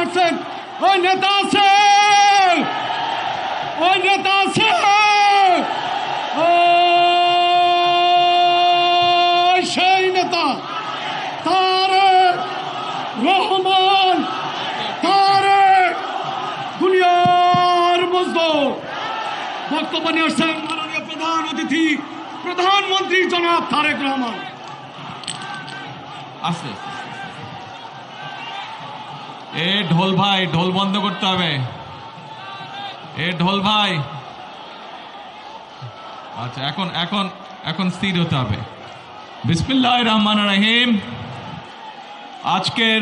আসছেন, ওই নেতা আছে, ওই নেতা আছে, সেই নেতা তারেক রহমান, তারেক দুনিয়ার মজদুর। বক্তব্য নিয়ে আসছেন মাননীয় প্রধান অতিথি প্রধানমন্ত্রী জনাব তারেক রহমান। আস্তে আস্তে এ ঢোল ভাই, ঢোল বন্ধ করতে হবে। এ ঢোল ভাই, আচ্ছা এখন এখন এখন স্থির হতে হবে। বিসমিল্লাহির রহমানির রহিম। আজকের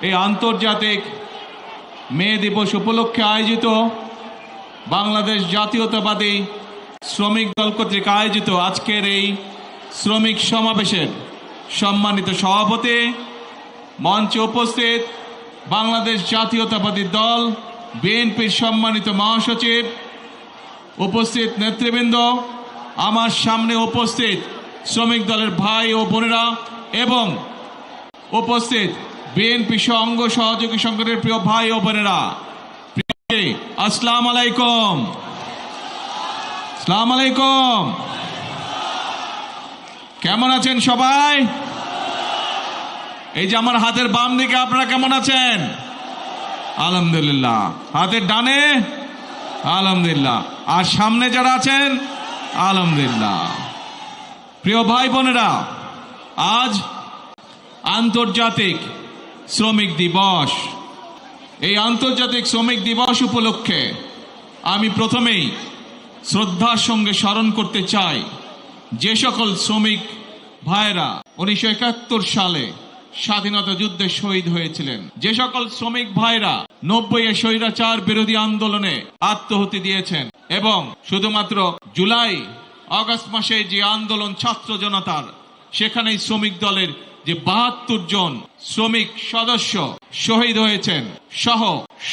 এই আন্তর্জাতিক মে দিবস উপলক্ষে আয়োজিত বাংলাদেশ জাতীয়তাবাদী শ্রমিক দল কর্তৃক আয়োজিত আজকের এই শ্রমিক সমাবেশের সম্মানিত সভাপতি, মঞ্চে উপস্থিত বাংলাদেশ জাতীয়তাবাদী দল বিএনপির সম্মানিত মহাসচিব, উপস্থিত নেতৃবৃন্দ, আমার সামনে উপস্থিত শ্রমিক দলের ভাই ও বোনেরা এবং উপস্থিত বিএনপি অঙ্গ সহযোগী সংগঠনের প্রিয় ভাই ও বোনেরা, আসসালামু আলাইকুম। আসসালামু আলাইকুম। কেমন আছেন সবাই? এই যে আমার হাতের বাম দিকে আপনারা কেমন আছেন? আলহামদুলিল্লাহ। হাতের ডানে আলহামদুলিল্লাহ, আর সামনে যারা আছেন আলহামদুলিল্লাহ। প্রিয় ভাই বোনেরা, আজ আন্তর্জাতিক শ্রমিক দিবস। এই আন্তর্জাতিক শ্রমিক দিবস উপলক্ষে আমি প্রথমেই শ্রদ্ধার সঙ্গে স্মরণ করতে চাই যে সকল শ্রমিক ভাইরা 1971 সালে স্বাধীনতা যুদ্ধে শহীদ হয়েছিলেন, যে সকল শ্রমিক ভাইরা 90-এ স্বৈরাচার বিরোধী আন্দোলনে আত্মাহুতি দিয়েছেন এবং শুধুমাত্র জুলাই আগস্ট মাসে যে আন্দোলন ছাত্র জনতার, সেখানেই শ্রমিক দলের যে 72 জন শ্রমিক সদস্য শহীদ হয়েছেন সহ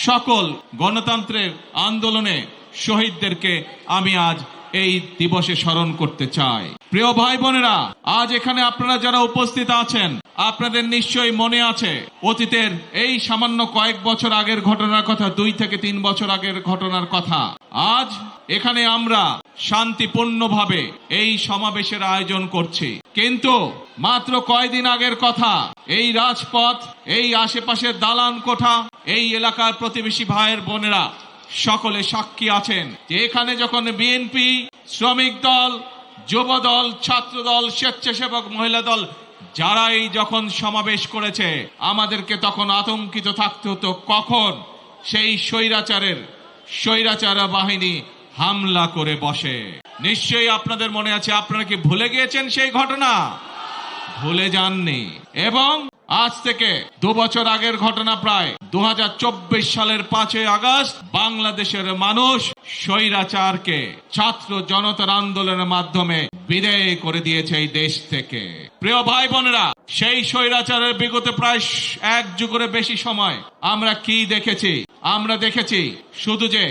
সকল গণতন্ত্রের আন্দোলনে শহীদদেরকে আমি আজ এই দিবসে স্মরণ করতে চাই। প্রিয় ভাই বোনেরা, আজ এখানে আপনারা যারা উপস্থিত আছেন, আপনাদের নিশ্চয়ই মনে আছে অতীতের এই সামান্য কয়েক বছর আগের ঘটনার কথা, 2 থেকে 3 বছর আগের ঘটনার কথা। আজ এখানে আমরা শান্তিপূর্ণভাবে এই সমাবেশের আয়োজন করছি, কিন্তু মাত্র কয়েকদিন আগের কথা, এই রাজপথ, এই আশেপাশের দালান কোঠা, এই এলাকার প্রতিবেশী ভাইয়ের বোনেরা সকলে সাক্ষী আছেন যে এখানে যখন বিএনপি, শ্রমিক দল, যুব দল, ছাত্র দল, স্বেচ্ছাসেবক মহিলা দল যারাই যখন সমাবেশ করেছে, আমাদেরকে তখন আতঙ্কিত থাকতে হতো কখন সেই স্বৈরাচার বাহিনী হামলা করে বসে। নিশ্চয়ই আপনাদের মনে আছে। আপনারা কি ভুলে গিয়েছেন সেই ঘটনা? ভুলে যাননি। এবং আজ থেকে 2 বছর আগের ঘটনা, প্রায় 2024 সালের 5 আগস্ট বাংলাদেশের মানুষ স্বৈরাচারকে ছাত্র জনতার আন্দোলনের মাধ্যমে বিদায় করে দিয়েছে এই দেশ থেকে। প্রিয় ভাই বোনেরা, সেই স্বৈরাচারের বিগত প্রায় 1 যুগের বেশি সময় আমরা কি দেখেছি? আমরা দেখেছি শুধু যে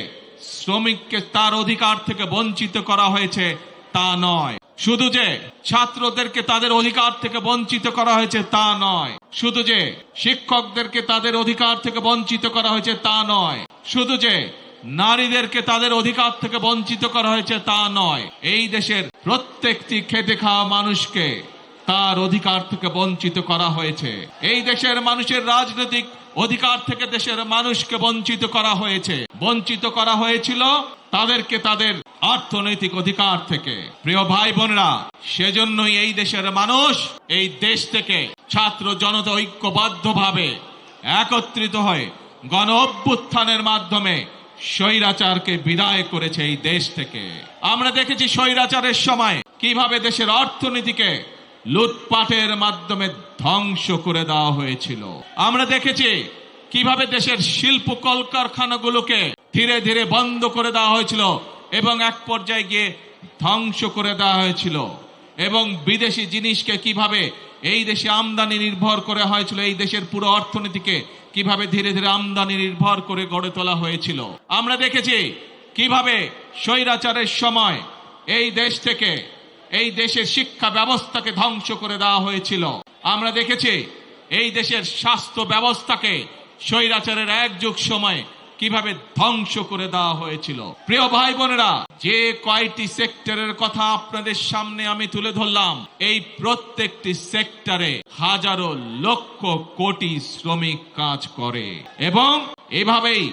শ্রমিককে তার অধিকার থেকে বঞ্চিত করা হয়েছে তা নয়, শুধু যে ছাত্রদেরকে তাদের অধিকার থেকে বঞ্চিত করা হয়েছে তা নয়, শুধু যে শিক্ষকদেরকে তাদের অধিকার থেকে বঞ্চিত করা হয়েছে তা নয়, শুধু যে নারীদেরকে তাদের অধিকার থেকে বঞ্চিত করা হয়েছে তা নয়, এই দেশের প্রত্যেকটি খেটে খাওয়া মানুষকে তার অধিকার থেকে বঞ্চিত করা হয়েছে। এই দেশের মানুষের রাজনৈতিক অধিকার থেকে দেশের মানুষকে বঞ্চিত করা হয়েছে। বঞ্চিত করা হয়েছিল তাদেরকে তাদের অর্থনৈতিক অধিকার থেকে। প্রিয় ভাই বোনেরা, সেজন্যই এই দেশের মানুষ এই দেশ থেকে ছাত্র জনতা ঐক্যবদ্ধভাবে একত্রিত হয়ে গণ অভ্যুত্থানের মাধ্যমে স্বৈরাচারকে বিদায় করেছে এই দেশ থেকে। আমরা দেখেছি স্বৈরাচারের সময় কিভাবে দেশের অর্থনীতিকে লুটপাটের মাধ্যমে ধ্বংস করে দেওয়া হয়েছিল। আমরা দেখেছি কিভাবে দেশের শিল্প কলকারখানাগুলোকে ধীরে ধীরে বন্ধ করে দেওয়া হয়েছিল এবং এক পর্যায়ে গিয়ে ধ্বংস করে দেওয়া হয়েছিল, এবং বিদেশি জিনিসকে কিভাবে এই দেশে আমদানি নির্ভর করে হয়েছিল, এই দেশের পুরো অর্থনীতিকে কিভাবে ধীরে ধীরে আমদানি নির্ভর করে গড়ে তোলা হয়েছিল। আমরা দেখেছি কিভাবে স্বৈরাচারের সময় এই দেশ থেকে এই দেশের শিক্ষা ব্যবস্থাকে ধ্বংস করে দেওয়া হয়েছিল। আমরা দেখেছি এই দেশের স্বাস্থ্য ব্যবস্থাকে স্বৈরাচারের এক যুগ সময় কিভাবে ধ্বংস করে দেওয়া হয়েছিল। প্রিয় ভাই বোনেরা, যে কয়টি সেক্টরের কথা আপনাদের সামনে আমি তুলে ধরলাম, এই প্রত্যেকটি সেক্টরে হাজারো লক্ষ কোটি শ্রমিক কাজ করে এবং এভাবেই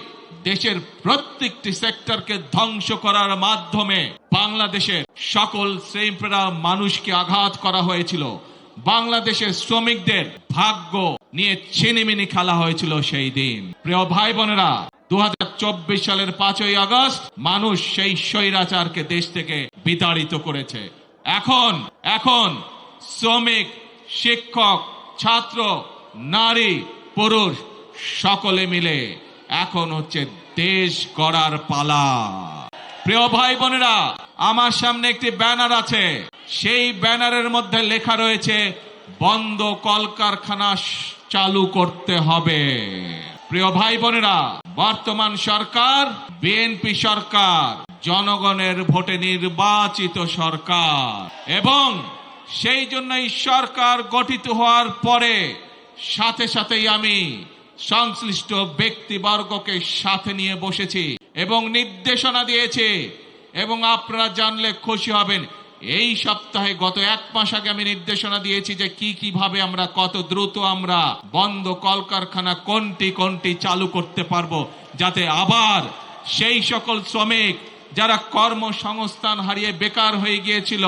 দেশের প্রত্যেকটি সেক্টরকে ধ্বংস করার মাধ্যমে বাংলাদেশের সকল শ্রেণীপেরা মানুষকে আঘাত করা হয়েছিল। বাংলাদেশের শ্রমিকদের ভাগ্য নিয়ে ছিনিমিনি খেলা হয়েছিল সেই দিন। প্রিয় ভাই বোনেরা, 2024 সালের 5ই আগস্ট মানুষ সেই স্বৈরাচারকে দেশ থেকে বিতাড়িত করেছে। এখন শ্রমিক, শিক্ষক, ছাত্র, নারী, পুরুষ সকলে মিলে এখন হচ্ছে দেশ গড়ার পালা। প্রিয় ভাই বোনেরা, আমার সামনে একটি ব্যানার আছে, সেই ব্যানারের মধ্যে লেখা রয়েছে বন্ধ কলকারখানা চালু করতে হবে। প্রিয় ভাই বোনেরা, বর্তমান সরকার বিএনপি সরকার, জনগণের ভোটে নির্বাচিত সরকার এবং সেই জন্যই সরকার গঠিত হওয়ার পরে সাথে সাথেই আমি সংশ্লিষ্ট ব্যক্তিবর্গকে সাথে নিয়ে বসেছি এবং নির্দেশনা দিয়েছি এবং আপনারা জানলে খুশি হবেন, এই সপ্তাহে গত 1 মাস আগে আমি নির্দেশনা দিয়েছি যে কিভাবে আমরা কত দ্রুত আমরা বন্ধ কলকারখানা কোনটি চালু করতে পারবো, যাতে আবার সেই সকল শ্রমিক যারা কর্মসংস্থান হারিয়ে বেকার হয়ে গিয়েছিল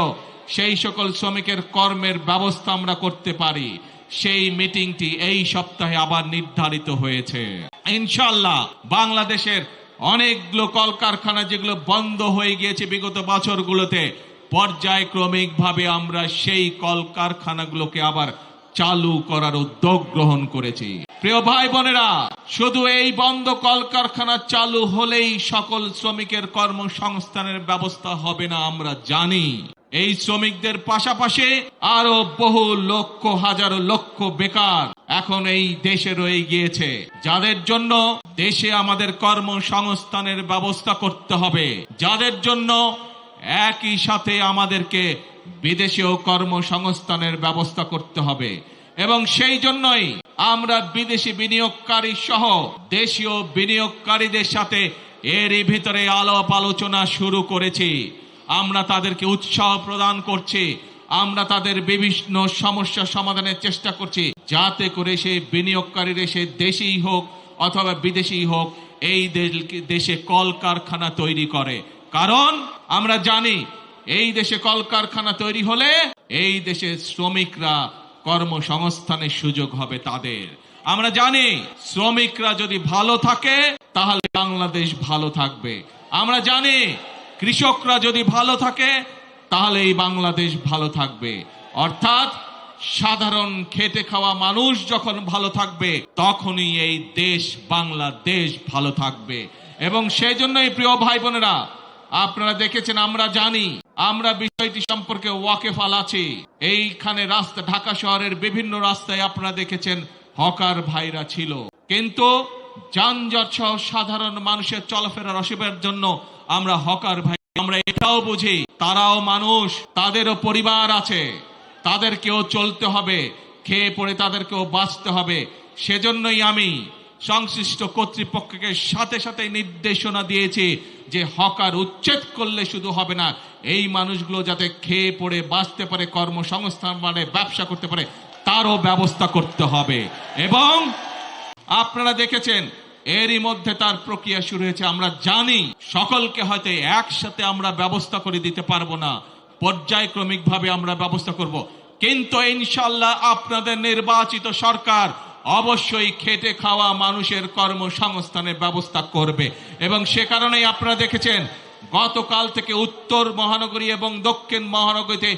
সেই সকল শ্রমিকের কর্মের ব্যবস্থা আমরা করতে পারি। সেই মিটিংটি এই সপ্তাহে আবার নির্ধারিত হয়েছে। ইনশাআল্লাহ বাংলাদেশের অনেকগুলো কলকারখানা যেগুলো বন্ধ হয়ে গিয়েছে বিগত বছরগুলোতে, পর্যায়ক্রমিক ভাবে আমরা সেই কলকারখানাগুলোকে আবার চালু করার উদ্যোগ গ্রহণ করেছি। প্রিয় ভাই বোনেরা, শুধু এই বন্ধ কলকারখানা চালু হলেই সকল শ্রমিকের কর্মসংস্থানের ব্যবস্থা হবে না, আমরা জানি। এই শ্রমিকদের পাশাপাশি আরো বহু লক্ষ হাজারো লক্ষ বেকার এখন এই দেশে রয়ে গিয়েছে, যাদের জন্য দেশে আমাদের কর্মসংস্থানের ব্যবস্থা করতে হবে, যাদের জন্য একই সাথে আমাদেরকে বিদেশেও কর্মসংস্থানের ব্যবস্থা করতে হবে এবং সেই জন্যই আমরা বিদেশি বিনিয়োগকারী সহ দেশীয় বিনিয়োগকারীদের সাথে এরই ভিতরে আলাপ আলোচনা শুরু করেছি। আমরা তাদেরকে উৎসাহ প্রদান করছি, আমরা তাদের বিভিন্ন সমস্যা সমাধানের চেষ্টা করছি, যাতে করে সেই বিনিয়োগকারীরা সে দেশেই হোক অথবা বিদেশি হোক এই দেশে কলকারখানা তৈরি করে। কারণ আমরা জানি এই দেশে কলকারখানা তৈরি হলে এই দেশে শ্রমিকরা কর্মসংস্থানের সুযোগ হবে তাদের। আমরা জানি শ্রমিকরা যদি ভালো থাকে তাহলে বাংলাদেশ ভালো থাকবে। আমরা জানি কৃষকরা যদি ভালো থাকে তাহলে এই বাংলাদেশ ভালো থাকবে। অর্থাৎ সাধারণ খেটে খাওয়া মানুষ যখন ভালো থাকবে তখনই এই দেশ বাংলাদেশ ভালো থাকবে। এবং সেই জন্যই প্রিয় ভাই বোনেরা, আপনারা দেখেছেন, আমরা জানি, আমরা বিষয়টি সম্পর্কে ওয়াকিফাল আছি। এইখানে রাস্তা, ঢাকা শহরের বিভিন্ন রাস্তায় আপনারা দেখেছেন হকার ভাইরা ছিল, কিন্তু যানজট সহ সাধারণ মানুষের চলাফেরার অসুবিধার জন্য আমরা হকার ভাই, আমরা এটাও বুঝি তারাও মানুষ, তাদেরও পরিবার আছে, তাদেরকেও চলতে হবে, খেয়ে পড়ে তাদেরকেও বাঁচতে হবে। সেজন্যই আমি সংশ্লিষ্ট কর্তৃপক্ষকে সাথে সাথে নির্দেশনা দিয়েছি যে হকার উচ্ছেদ করলে শুধু হবে না, এই মানুষগুলো যাতে খেয়ে পড়ে বাঁচতে পারে, কর্মসংস্থান মানে ব্যবসা করতে পারে, তারও ব্যবস্থা করতে হবে। এবং আপনারা দেখেছেন এরই মধ্যে তার প্রক্রিয়া শুরু হয়েছে। আমরা জানি সকলকে হয়তো একসাথে আমরা ব্যবস্থা করে দিতে পারবো না, পর্যায়ক্রমিক ভাবে আমরা ব্যবস্থা করব, কিন্তু ইনশাআল্লাহ আপনাদের নির্বাচিত সরকার অবশ্যই খেটে খাওয়া মানুষের কর্মসংস্থানের ব্যবস্থা করবে। এবং সে কারণেই আপনারা দেখেছেন গতকাল থেকে উত্তর মহানগরী এবং দক্ষিণ মহানগরীতে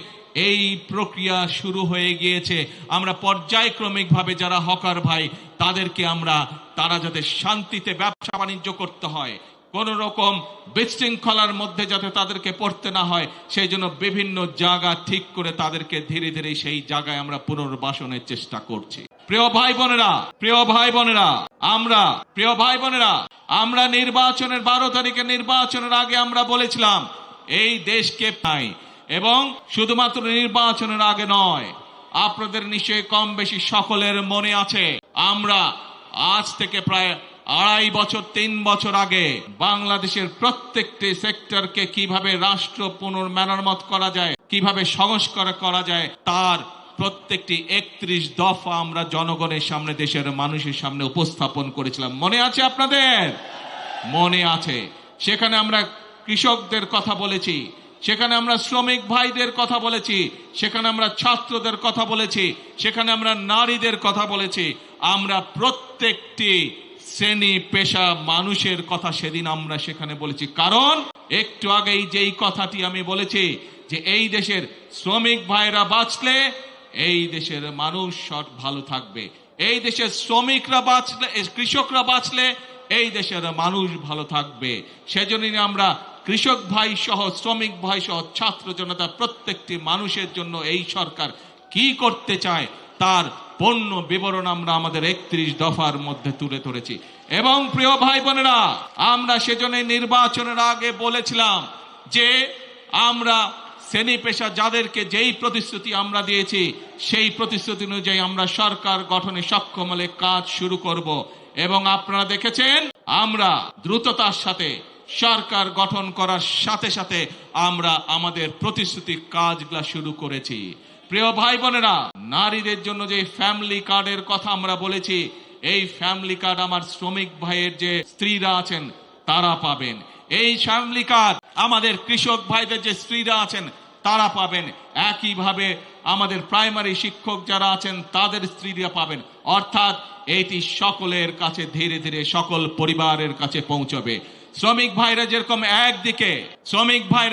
এই প্রক্রিয়া শুরু হয়ে গিয়েছে। আমরা পর্যায়ক্রমিক ভাবে যারা হকার ভাই তাদেরকে তারা যাতে শান্তিতে ব্যবসা বাণিজ্য করতে হয়, কোন রকম বিশৃঙ্খলার মধ্যে যাতে তাদেরকে পড়তে না হয়, সেই জন্য বিভিন্ন জায়গা ঠিক করে তাদেরকে ধীরে ধীরে সেই জায়গায় আমরা পুনর্বাসনের চেষ্টা করছি। প্রিয় ভাই বোনেরা, আমরা নির্বাচনের 12 তারিখে নির্বাচনের আগে আমরা বলেছিলাম এই দেশকে পাই, এবং শুধুমাত্র নির্বাচনের আগে নয়, আপনাদের নিশ্চয়ই কম বেশি সকলের মনে আছে আমরা আজ থেকে প্রায় 2.5 বছর 3 বছর আগে বাংলাদেশের প্রত্যেকটি সেক্টরকে কিভাবে রাষ্ট্র পুনর্মেরামত করা যায়, কিভাবে সংস্কার করা যায়, তার প্রত্যেকটি 31 দফা আমরা জনগণের সামনে, দেশের মানুষের সামনে উপস্থাপন করেছিলাম। মনে আছে আপনাদের? মনে আছে। সেখানে আমরা কৃষকদের কথা বলেছি, সেখানে আমরা শ্রমিক ভাইদের কথা বলেছি, সেখানে আমরা ছাত্রদের কথা বলেছি, সেখানে আমরা নারীদের কথা বলেছি। আমরা প্রত্যেকটি শ্রেণী পেশা মানুষের কথা সেদিন আমরা সেখানে বলেছি। কারণ একটু আগেই যেই কথাটি আমি বলেছি যে এই দেশের শ্রমিক ভাইরা বাঁচলে এই দেশের মানুষ ভালো থাকবে, এই দেশের শ্রমিকরা বাঁচলে, কৃষকরা বাঁচলে এই দেশের মানুষ ভালো থাকবে। সেজন্যই আমরা কৃষক ভাই সহ, শ্রমিক ভাই সহ, ছাত্র জনতা প্রত্যেকটি মানুষের জন্য এই সরকার কি করতে চায় তার পূর্ণ বিবরণ আমরা আমাদের 31 দফার মধ্যে তুলে ধরেছি। এবং প্রিয় ভাই বোনেরা, আমরা সেজন্য নির্বাচনের আগে বলেছিলাম যে আমরা শ্রেণী পেশা যাদেরকে যেই প্রতিশ্রুতি আমরা দিয়েছি সেই প্রতিশ্রুতি অনুযায়ী আমরা সরকার গঠনে সক্ষম হলে কাজ শুরু করব। এবং আপনারা দেখেছেন আমরা দ্রুততার সাথে সরকার গঠন করার সাথে সাথে আমরা আমাদের প্রতিশ্রুতির কাজগুলা শুরু করেছি। প্রিয় ভাই বোনেরা, নারীদের জন্য যে ফ্যামিলি কার্ডের কথা আমরা বলেছি, এই ফ্যামিলি কার্ড আমার শ্রমিক ভাইয়ের যে স্ত্রীরা আছেন তারা পাবেন। এই ফ্যামিলি কার্ড আমাদের কৃষক ভাইদের যে স্ত্রীরা আছেন তারা পাবেন। একইভাবে আমাদের প্রাইমারি শিক্ষক যারা আছেন তাদের স্ত্রীরা পাবেন। অর্থাৎ এটি সকলের কাছে ধীরে ধীরে সকল পরিবারের কাছে পৌঁছবে। শ্রমিক ভাইরা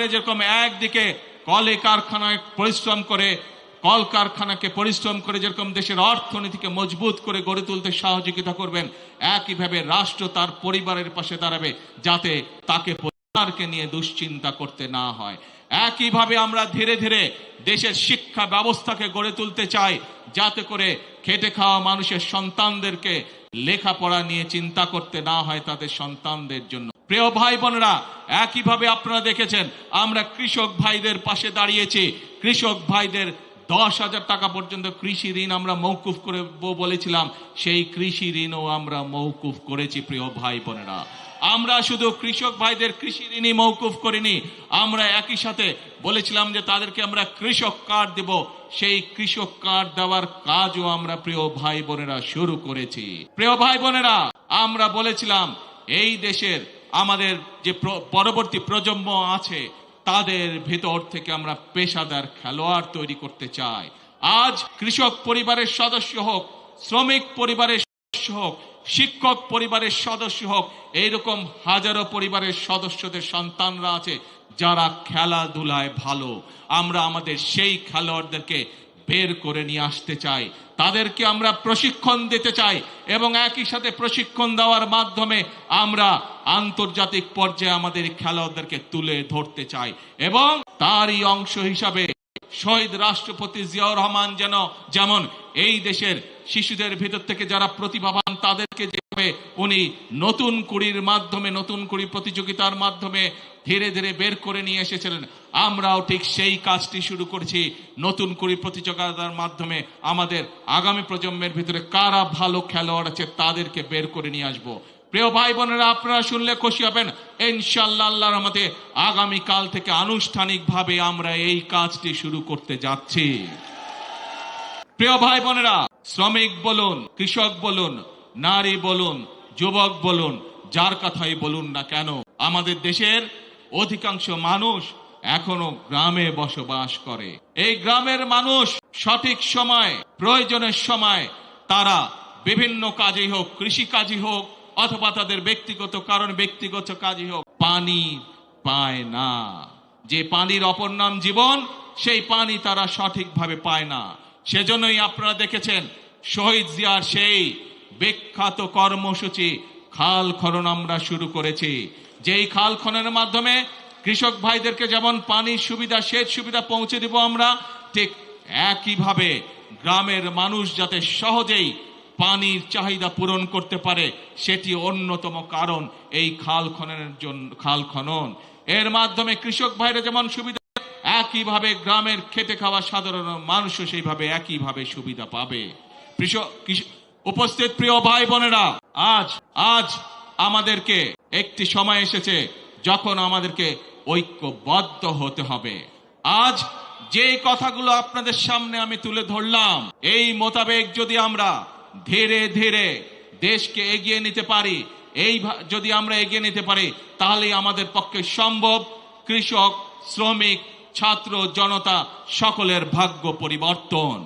যেরকম একদিকে কলে কারখানায় পরিশ্রম করে, কলকারখানাকে পরিশ্রম করে যেরকম দেশের অর্থনীতিকে মজবুত করে গড়ে তুলতে সহযোগিতা করবেন, একইভাবে রাষ্ট্র তার পরিবারের পাশে দাঁড়াবে যাতে তাকে পরিবারকে নিয়ে দুশ্চিন্তা করতে না হয়। একইভাবে আমরা ধীরে ধীরে দেশের শিক্ষা ব্যবস্থাকে গড়ে তুলতে চাই যাতে করে খেটে খাওয়া মানুষের সন্তানদেরকে লেখাপড়া নিয়ে চিন্তা করতে না হয় তাদের সন্তানদের জন্য। প্রিয় ভাই বোনেরা, একইভাবে আপনারা দেখেছেন আমরা কৃষক ভাইদের পাশে দাঁড়িয়েছি। কৃষক ভাইদের 10,000 টাকা পর্যন্ত কৃষি ঋণ আমরা মৌকুফ করে বলেছিলাম, সেই কৃষি ঋণও আমরা মৌকুফ করেছি। প্রিয় ভাই বোনেরা, আমরা শুধু কৃষক ভাইদের কৃষি ঋণই মৌকুফ করিনি, আমরা একই সাথে বলেছিলাম যে তাদেরকে আমরা কৃষক কার্ড দেব। সেই কৃষক কার্ড দেওয়ার কাজও আমরা প্রিয় ভাই বোনেরা শুরু করেছি। প্রিয় ভাই বোনেরা, আমরা বলেছিলাম এই দেশের আমাদের যে পরবর্তী প্রজন্ম আছে তাদের ভেতর থেকে আমরা পেশাদার খেলোয়াড় তৈরি করতে চাই। আজ কৃষক পরিবারের সদস্য হোক, শ্রমিক পরিবারের সদস্য হোক, শিক্ষক পরিবারের সদস্য হোক, এইরকম হাজারো পরিবারের সদস্যদের সন্তানরা আছে যারা খেলাধুলায় ভালো। আমরা আমাদের সেই খেলোয়াড়দেরকে বের করে নিয়ে আসতে চাই, তাদেরকে আমরা প্রশিক্ষণ দিতে চাই এবং একই সাথে প্রশিক্ষণ দেওয়ার মাধ্যমে আমরা আন্তর্জাতিক পর্যায়ে আমাদের খেলোয়াড়দেরকে তুলে ধরতে চাই। এবং তারই অংশ হিসাবে শহীদ রাষ্ট্রপতি জিয়াউর রহমান যেমন এই দেশের শিশুদের ভিতর থেকে যারা প্রতিভাবান তাদেরকে যেভাবে উনি নতুন কুড়ির মাধ্যমে, নতুন কুড়ি প্রতিযোগিতার মাধ্যমে ধীরে ধীরে বের করে নিয়ে এসেছিলেন, আমরাও ঠিক সেই কাজটি শুরু করেছি। নতুন কুড়ি প্রতিযোগিতার মাধ্যমে আমাদের আগামী প্রজন্মের ভিতরে কারা ভালো খেলোয়াড় আছে তাদেরকে বের করে নিয়ে আসবো। প্রিয় ভাই বোনেরা, আপনারা শুনলে খুশি হবেন, ইনশাআল্লাহ আল্লাহর রহমতে আগামী কাল থেকে আনুষ্ঠানিকভাবে আমরা এই কাজটি শুরু করতে যাচ্ছি। প্রিয় ভাই বোনেরা, শ্রমিক বলুন, কৃষক বলুন, নারী বলুন, যুবক বলুন, যার কথাই বলুন না কেন, আমাদের দেশের অধিকাংশ মানুষ এখনো গ্রামে বসবাস করে। এই গ্রামের মানুষ সঠিক সময়, প্রয়োজনের সময় তারা বিভিন্ন কাজেই হোক, কৃষি কাজই হোক অথবা তাদের ব্যক্তিগত কারণ, ব্যক্তিগত কাজই হোক, পানি পায় না। যে পানির অপর নাম জীবন, সেই পানি তারা সঠিকভাবে পায় না। সেজন্যই আপনারা দেখেছেন শহীদ জিয়ার সেই বিখ্যাত কর্মসূচি খাল খনন আমরা শুরু করেছি। যেই খাল খননের মাধ্যমে কৃষক ভাইদেরকে যেমন পানির সুবিধা, সেচ সুবিধা পৌঁছে দেব আমরা, ঠিক একইভাবে গ্রামের মানুষ যাতে সহজেই পানির চাহিদা পূরণ করতে পারে সেটি অন্যতম কারণ এই খাল খনন। এর মাধ্যমে কৃষক ভাইরা যেমন সুবিধা, একইভাবে গ্রামের খেটে খাওয়া সাধারণ মানুষও সেইভাবে একইভাবে সুবিধা পাবে। উপস্থিত প্রিয় ভাই বোনেরা, আজ আমাদেরকে একটি সময় এসেছে যখন আমাদেরকে ঐক্যবদ্ধ হতে হবে। আজ যে কথাগুলো আপনাদের সামনে আমি তুলে ধরলাম, এই মোতাবেক যদি আমরা ধীরে ধীরে দেশকে এগিয়ে নিতে পারি, যদি আমরা এগিয়ে নিতে পারি, তাহলেই আমাদের পক্ষে সম্ভব কৃষক, শ্রমিক, ছাত্র, জনতা সকলের ভাগ্য পরিবর্তন।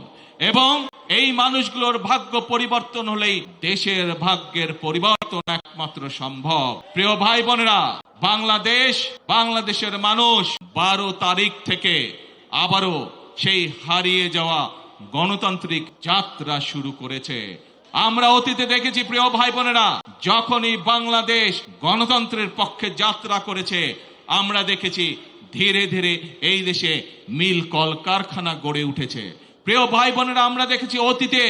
এবং এই মানুষগুলোর ভাগ্য পরিবর্তন হলেই দেশের ভাগ্যের পরিবর্তন একমাত্র সম্ভব। প্রিয় ভাই বোনেরা, বাংলাদেশের মানুষ 12 তারিখ থেকে আবারও সেই হারিয়ে যাওয়া গণতান্ত্রিক যাত্রা শুরু করেছে। আমরা অতীতে দেখেছি প্রিয় ভাই বোনেরা, যখনই বাংলাদেশ গণতন্ত্রের পক্ষে যাত্রা করেছে, আমরা দেখেছি ধীরে ধীরে এই দেশে মিল কলকারখানা গড়ে উঠেছে। প্রিয় ভাই বোনেরা, আমরা দেখেছি অতীতে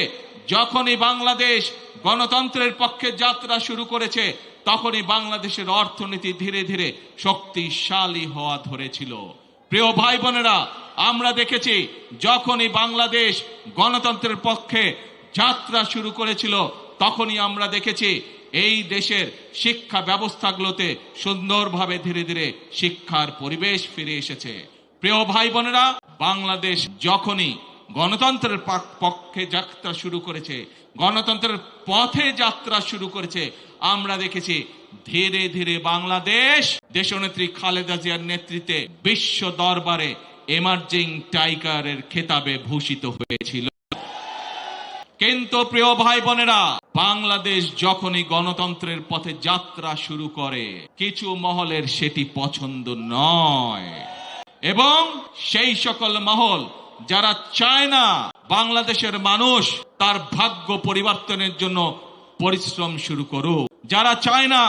যখনই বাংলাদেশ গণতন্ত্রের পক্ষে যাত্রা শুরু করেছে, তখনই বাংলাদেশের অর্থনীতি ধীরে ধীরে শক্তিশালী হওয়া ধরেছিল। প্রিয় ভাই বোনেরা, আমরা দেখেছি যখনই বাংলাদেশ গণতন্ত্রের পক্ষে যাত্রা শুরু করেছিল, তখনই আমরা দেখেছি এই দেশের শিক্ষা ব্যবস্থাগুলোতে সুন্দরভাবে ধীরে ধীরে শিক্ষার পরিবেশ ফিরে এসেছে। প্রিয় ভাই বোনেরা, বাংলাদেশ যখনই গণতন্ত্রের পক্ষে যাত্রা শুরু করেছে, গণতন্ত্রের পথে যাত্রা শুরু করেছে, আমরা দেখেছি ধীরে ধীরে বাংলাদেশ দেশনেত্রী খালেদা জিয়ার নেতৃত্বে বিশ্ব দরবারে এমার্জিং টাইগারের খেতাবে ভূষিত হয়েছিল। কিন্তু প্রিয় ভাই বোনেরা, বাংলাদেশ যখনই গণতন্ত্রের পথে যাত্রা শুরু করে, কিছু মহলের সেটি পছন্দ নয় এবং সেই সকল মহল যারা চায় না বাংলাদেশের মানুষ তার ভাগ্য পরিবর্তনের জন্য পরিশ্রম শুরু করুক, যারা চায় না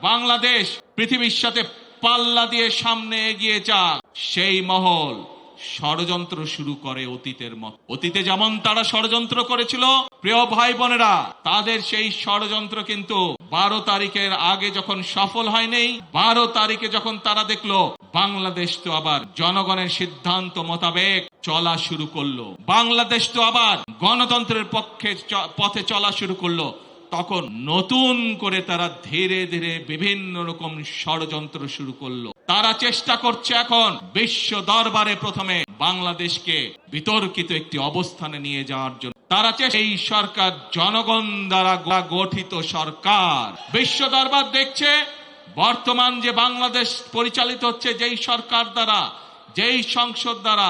বাংলাদেশ পৃথিবীর সাথে পাল্লা দিয়ে সামনে এগিয়ে যাক, সেই মহল ষড়যন্ত্র শুরু করে অতীতের মতো। অতীতে যেমন তারা ষড়যন্ত্র করেছিল, প্রিয় ভাই বোনেরা, তাদের সেই ষড়যন্ত্র কিন্তু 12 তারিখের আগে যখন সফল হয়নি, 12 তারিখে যখন তারা দেখলো বাংলাদেশ তো আবার জনগণের সিদ্ধান্ত মোতাবেক চলা শুরু করলো, বাংলাদেশ তো আবার গণতন্ত্রের পথে চলা শুরু করলো, তখন নতুন করে তারা ধীরে ধীরে বিভিন্ন রকম ষড়যন্ত্র শুরু করলো। তারা চেষ্টা করছে এখন বিশ্ব দরবারে প্রথমে বাংলাদেশকে বিতর্কিত একটি অবস্থানে নিয়ে যাওয়ার জন্য। তারা এই সরকার জনগণ দ্বারা গঠিত সরকার। বিশ্ব দরবার দেখছে বর্তমান যে বাংলাদেশ পরিচালিত হচ্ছে যেই সরকার দ্বারা, যেই সংসদ দ্বারা,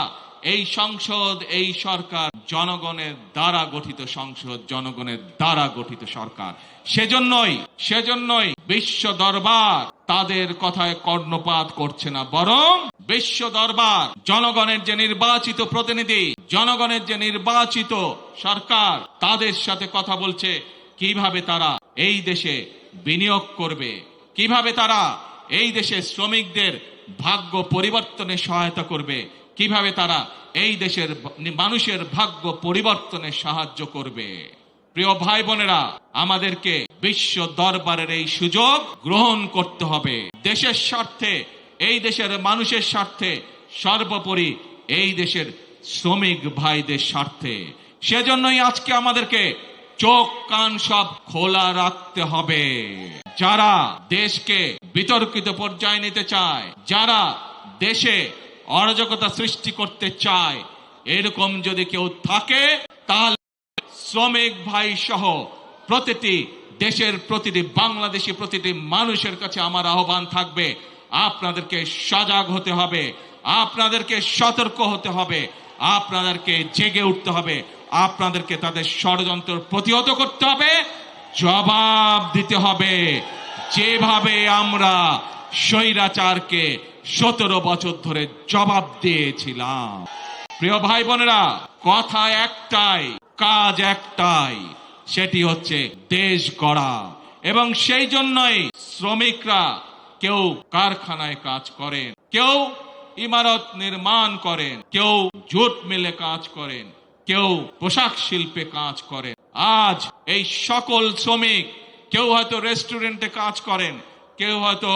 এই সরকার জনগণের দ্বারা গঠিত সংসদ, জনগণের দ্বারা গঠিত সরকার। সেজন্যই বিশ্ব দরবার তাদের কথায় কর্ণপাত করছে না, বরং বিশ্ব দরবার জনগণের যে নির্বাচিত প্রতিনিধি, জনগণের যে নির্বাচিত সরকার, তাদের সাথে কথা বলছে কিভাবে তারা এই দেশে বিনিয়োগ করবে, কিভাবে তারা এই দেশে শ্রমিকদের ভাগ্য পরিবর্তনে সহায়তা করবে, কিভাবে তারা এই দেশের মানুষের ভাগ্য পরিবর্তনে সাহায্য করবে। প্রিয় ভাই বোনেরা, আমাদেরকে বিশ্ব দরবারের এই সুযোগ গ্রহণ করতে হবে, দেশের স্বার্থে, এই দেশের মানুষের স্বার্থে, সর্বোপরি এই দেশের শ্রমিক ভাইদের স্বার্থে। সেজন্যই আজকে আমাদেরকে চোখ কান সব খোলা রাখতে হবে। যারা দেশকে বিতর্কিত পর্যায়ে নিতে চায়, যারা দেশে অরাজকতা সৃষ্টি করতে চায়, এরকম যদি কেউ থাকে, তাহলে শ্রমিক ভাই সহ দেশের প্রতিটি বাংলাদেশি প্রতিটি মানুষের কাছে আমার আহ্বান থাকবে, আপনাদেরকে সজাগ হতে হবে, আপনাদেরকে সতর্ক হতে হবে, আপনাদেরকে জেগে উঠতে হবে, আপনাদেরকে তাদের ষড়যন্ত্র প্রতিহত করতে হবে, জবাব দিতে হবে, যেভাবে আমরা স্বৈরাচারকে 17 বছর ধরে জবাব দিয়েছিলাম। প্রিয় ভাই বোনেরা, কথা একটাই, কাজ একটাই, সেটি হচ্ছে দেশ গড়া। এবং সেই জন্যই শ্রমিকরা কেউ কারখানায় কাজ করেন, কেউ ইমারত নির্মাণ করেন, কেউ জুট মিলে কাজ করেন, কেউ পোশাক শিল্পে কাজ করেন। আজ এই সকল শ্রমিক, কেউ হয়তো রেস্টুরেন্টে কাজ করেন, কেউ হয়তো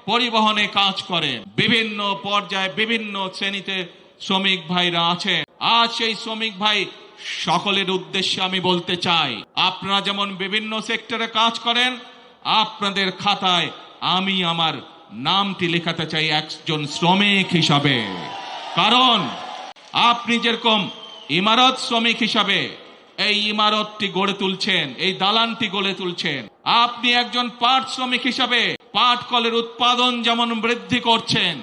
পরিবহনে কাজ করেন, বিভিন্ন পর্যায়ে বিভিন্ন শ্রেণীতে শ্রমিক ভাইরা আছেন। আজ সেই শ্রমিক ভাই সকলের উদ্দেশ্যে আমি বলতে চাই, আপনারা যেমন বিভিন্ন সেক্টরে কাজ করেন, আপনাদের খাতায় আমি আমার নামটি লেখাতে চাই একজন শ্রমিক হিসাবে। কারণ আপনি যেরকম ইমারত শ্রমিক হিসাবে এই ইমারতটি গড়ে তুলছেন, এই দালানটি গড়ে তুলছেন, আপনি একজন পাট শ্রমিক হিসাবে পাট কলের উৎপাদন যেমন বৃদ্ধি করছেন,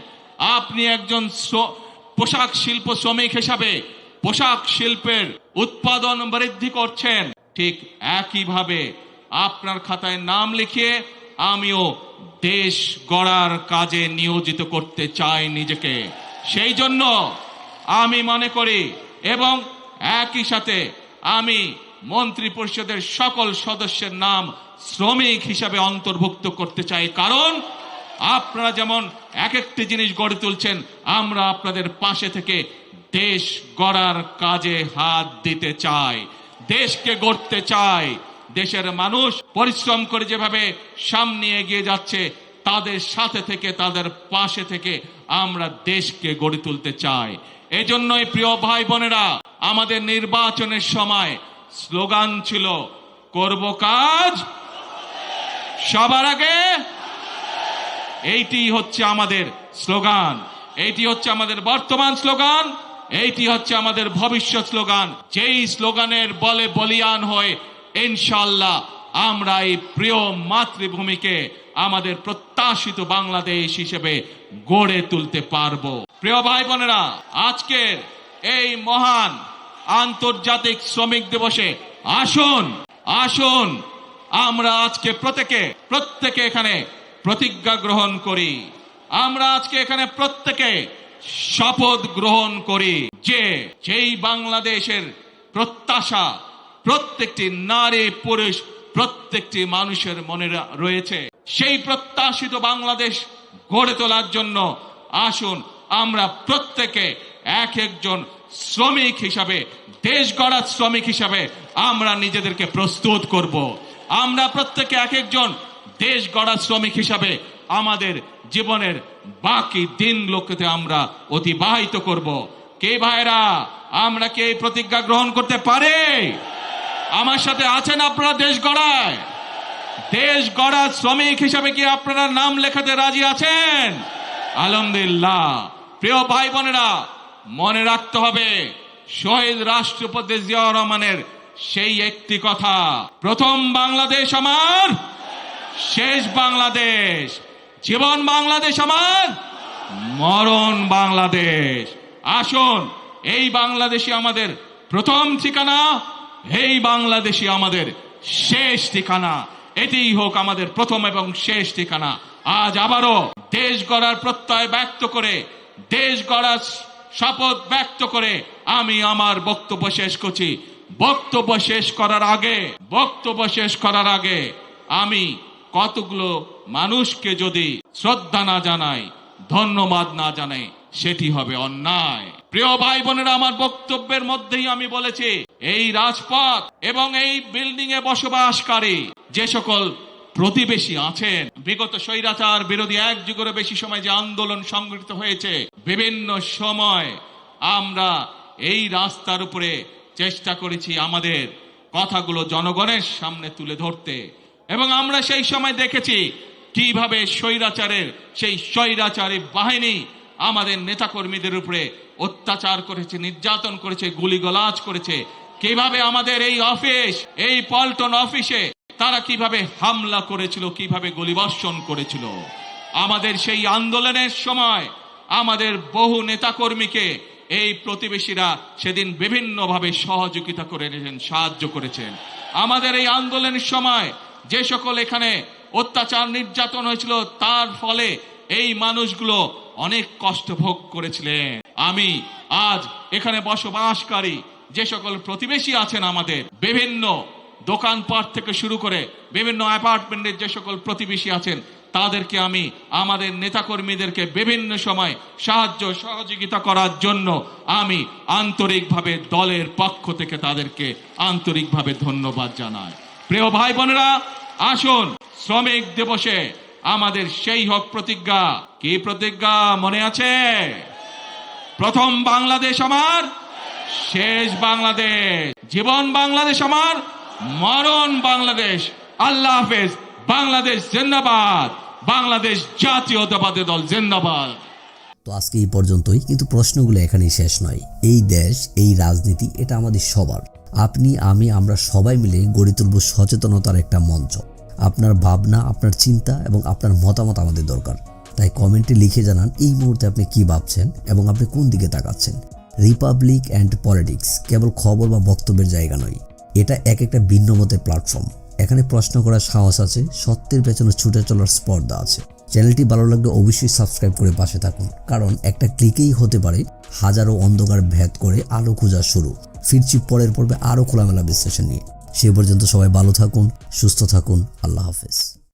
আপনি একজন পোশাক শিল্প শ্রমিক হিসাবে পোশাক শিল্পের উৎপাদন বৃদ্ধি করছেন, ঠিক একইভাবে আপনার খাতায় নাম লিখিয়ে আমিও দেশ গড়ার কাজে নিয়োজিত করতে চাই নিজেকে। সেই জন্য আমি মনে করি এবং একই সাথে আমি মন্ত্রী পরিষদের সকল সদস্যের নাম শ্রমিক হিসাবে অন্তর্ভুক্ত করতে চাই। কারণ আপনারা যেমন এক একটি জিনিস গড়ে তুলছেন, আমরা আপনাদের পাশে থেকে দেশ গড়ার কাজে হাত দিতে চাই, দেশকে গড়তে চাই। দেশের মানুষ পরিশ্রম করে যেভাবে সামনে এগিয়ে যাচ্ছে, তাদের সাথে থেকে তাদের পাশে থেকে আমরা দেশকে গড়ে তুলতে চাই। এজন্যই প্রিয় ভাই বোনেরা, আমাদের নির্বাচনের সময় স্লোগান ছিল করব কাজ সবার আগে। এইটি হচ্ছে আমাদের স্লোগান, এইটি হচ্ছে আমাদের বর্তমান স্লোগান, এইটি হচ্ছে আমাদের ভবিষ্যৎ স্লোগান। যেই স্লোগানের বলে বলিয়ান হয়ে ইনশাআল্লাহ আমরা এই প্রিয় মাতৃভূমিকে আমাদের প্রত্যাশিত বাংলাদেশ হিসেবে গড়ে তুলতে পারবো। প্রিয় ভাই বোনেরা, আজকের এই মহান আন্তর্জাতিক শ্রমিক দিবসে আসুন আসুন আমরা আজকে প্রত্যেকে এখানে প্রতিজ্ঞা গ্রহণ করি। আমরা আজকে এখানে প্রত্যেকে শপথ গ্রহণ করি যে যেই বাংলাদেশের প্রত্যাশা প্রত্যেকটি নারী পুরুষ প্রত্যেকটি মানুষের মনে রয়েছে, সেই প্রত্যাশিত বাংলাদেশ গড়ে তোলার জন্য আসুন আমরা প্রত্যেকে এক একজন শ্রমিক হিসাবে, দেশ গড়ার শ্রমিক হিসাবে আমরা নিজেদেরকে প্রস্তুত করব। আমরা প্রত্যেকে এক একজন দেশ গড়ার শ্রমিক হিসাবে আমাদের জীবনের বাকি দিনগুলোকে আমরা অতিবাহিত করব। কে ভাইরা, আমরা কি এই প্রতিজ্ঞা গ্রহণ করতে পারি? আমার সাথে আছেন আপনারা দেশ গড়ায়? দেশ গড়ার শ্রমিক হিসাবে কি আপনারা নাম লেখাতে রাজি আছেন? আলহামদুলিল্লাহ। প্রিয় ভাই বোনেরা, মনে রাখতে হবে শহীদ রাষ্ট্রপতি জিয়াউর রহমানের সেই একটি কথা, প্রথম বাংলাদেশ আমার, শেষ বাংলাদেশ। জীবন বাংলাদেশ আমার, মরণ বাংলাদেশ। আসুন এই বাংলাদেশই আমাদের প্রথম ঠিকানা, এই বাংলাদেশই আমাদের শেষ ঠিকানা। এটিই হোক আমাদের প্রথম এবং শেষ ঠিকানা। আজ আবারও দেশ গড়ার প্রত্যয় ব্যক্ত করে, দেশ গড়ার শপথ ব্যক্ত করে আমি আমার বক্তব্য শেষ করছি। বক্তব্য শেষ করার আগে আমি কতগুলো মানুষকে যদি শ্রদ্ধা না জানাই, ধন্যবাদ না জানাই, সেটি হবে অন্যায়। প্রিয় ভাই বোনেরা, আমার বক্তব্যের মধ্যেই আমি বলেছি এই রাজপথ এবং এই বিল্ডিং এ বসবাসকারী যে সকল প্রতিবেশী আছেন, বিগত স্বৈরাচার বিরোধী এক যুগেরও বেশি সময় যে আন্দোলন সংগঠিত হয়েছে, বিভিন্ন সময় আমরা এই রাস্তার উপরে চেষ্টা করেছি আমাদের কথাগুলো জনগণের সামনে তুলে ধরতে, এবং আমরা সেই সময় দেখেছি কিভাবে সেই স্বৈরাচারী বাহিনী আমাদের নেতাকর্মীদের উপরে অত্যাচার করেছে, নির্যাতন করেছে, গুলিগালাজ করেছে, কিভাবে আমাদের এই অফিস, এই পল্টন অফিসে তারা কিভাবে হামলা করেছিল, কিভাবে গুলিবর্ষণ করেছিল। আমাদের সেই আন্দোলনের সময় আমাদের বহু নেতাকর্মীকে এই প্রতিবেশীরা সেদিন বিভিন্নভাবে সহযোগিতা করেছেন, সাহায্য করেছেন। আমাদের এই আন্দোলনের সময় যে সকল এখানে অত্যাচার নির্যাতন হয়েছিল, তার ফলে এই মানুষগুলো অনেক কষ্ট ভোগ করেছিলেন। আমি আজ এখানে বসবাসকারী যে সকল প্রতিবেশী আছেন, আমাদের বিভিন্ন দোকানপাট থেকে শুরু করে বিভিন্ন অ্যাপার্টমেন্টের যে সকল প্রতিবেশী আছেন, তাদেরকে আমি আমাদের নেতাকর্মীদেরকে বিভিন্ন সময় সাহায্য সহযোগিতা করার জন্য আমি আন্তরিকভাবে দলের পক্ষ থেকে তাদেরকে আন্তরিকভাবে ধন্যবাদ জানাই। প্রিয় ভাই বোনেরা, আসুন শ্রমিক দিবসে আমাদের সেই হোক প্রতিজ্ঞা। কি প্রতিজ্ঞা মনে আছে? প্রথম বাংলাদেশ আমার, শেষ বাংলাদেশ, জীবন বাংলাদেশ আমার, মরণ বাংলাদেশ। আল্লাহ হাফেজ। বাংলাদেশ জিন্দাবাদ, বাংলাদেশ জাতীয়তাবাদী দল জিন্দাবাদ। তো আজকে এই পর্যন্তই, কিন্তু প্রশ্নগুলো এখানেই শেষ নয়। এই দেশ, এই রাজনীতি, এটা আমাদের সবার। আপনি, আমি, আমরা সবাই মিলে গড়ে তুলব সচেতনতার একটা মঞ্চ। আপনার ভাবনা, আপনার চিন্তা এবং আপনার মতামত আমাদের দরকার। তাই কমেন্টে লিখে জানান এই মুহূর্তে আপনি কি ভাবছেন এবং আপনি কোন দিকে তাকাচ্ছেন। রিপাবলিক অ্যান্ড পলিটিক্স কেবল খবর বা বক্তব্যের জায়গা নয়, এটা একটা ভিন্ন মতের প্ল্যাটফর্ম। এখানে প্রশ্ন করার সাহস আছে, সত্যের পেছনে ছুটে চলার স্পর্ধা আছে। চ্যানেলটি ভালো লাগলে অবশ্যই সাবস্ক্রাইব করে পাশে থাকুন, কারণ একটা ক্লিকেই হতে পারে হাজারো অন্ধকার ভেদ করে আলো খোঁজা শুরু। ফিরছি পরের পর্বে আরও খোলামেলা বিশ্লেষণ নিয়ে। সে পর্যন্ত সবাই ভালো থাকুন, সুস্থ থাকুন। আল্লাহ হাফেজ।